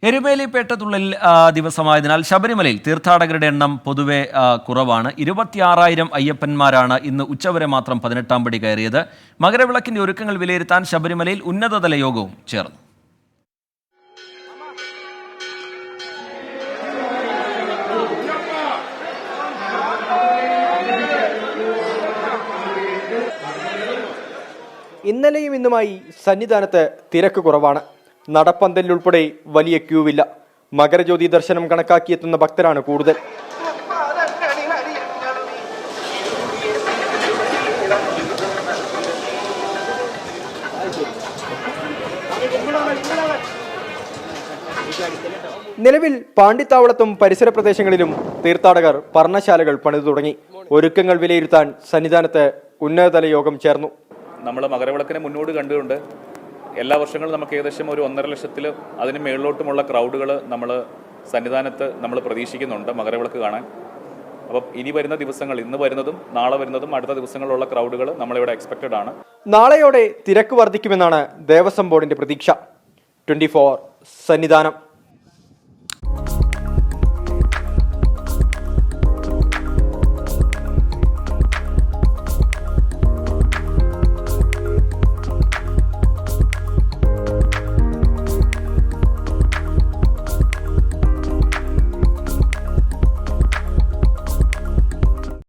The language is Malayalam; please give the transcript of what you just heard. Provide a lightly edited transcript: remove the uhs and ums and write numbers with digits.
എരുമേലിപേട്ടതുള്ളിൽ ദിവസമായതിനാൽ ശബരിമലയിൽ തീർത്ഥാടകരുടെ എണ്ണം പൊതുവെ കുറവാണ്. 26,000 അയ്യപ്പന്മാരാണ് ഇന്ന് ഉച്ചവരെ മാത്രം 18-ാം പടി കയറിയത്. മകരവിളക്കിന്റെ ഒരുക്കങ്ങൾ വിലയിരുത്താൻ ശബരിമലയിൽ ഉന്നതതല യോഗവും ചേർന്നു. ഇന്നലെയും ഇന്നുമായി സന്നിധാനത്ത് തിരക്ക് കുറവാണ്. നടപ്പന്തലിലുൾപ്പെടെ വലിയ ക്യൂവില്ല. മകരജ്യോതി ദർശനം കണക്കാക്കിയെത്തുന്ന ഭക്തരാണ് കൂടുതൽ. നിലവിൽ പാണ്ടിത്താവളത്തും പരിസര പ്രദേശങ്ങളിലും തീർത്ഥാടകർ പർണശാലകൾ പണിതു തുടങ്ങി. ഒരുക്കങ്ങൾ വിലയിരുത്താൻ സന്നിധാനത്ത് ഉന്നതതല യോഗം ചേർന്നു. നമ്മൾ മകരവിളക്കിനെ മുന്നോട്ട് കണ്ടുകൊണ്ട് എല്ലാ വർഷങ്ങളും നമുക്ക് ഏകദേശം ഒരു 1.5 ലക്ഷത്തിൽ അതിന് മേളിലോട്ടുമുള്ള ക്രൗഡുകൾ നമ്മൾ സന്നിധാനത്ത് നമ്മൾ പ്രതീക്ഷിക്കുന്നുണ്ട് മകരവിളക്ക് കാണാൻ. അപ്പം ഇനി വരുന്ന ദിവസങ്ങൾ, ഇന്ന് വരുന്നതും നാളെ വരുന്നതും അടുത്ത ദിവസങ്ങളിലുള്ള ക്രൗഡുകൾ നമ്മളിവിടെ എക്സ്പെക്റ്റഡ് ആണ്. നാളെയോടെ തിരക്ക് വർദ്ധിക്കുമെന്നാണ് ദേവസ്വം ബോർഡിന്റെ പ്രതീക്ഷ. 24 സന്നിധാനം.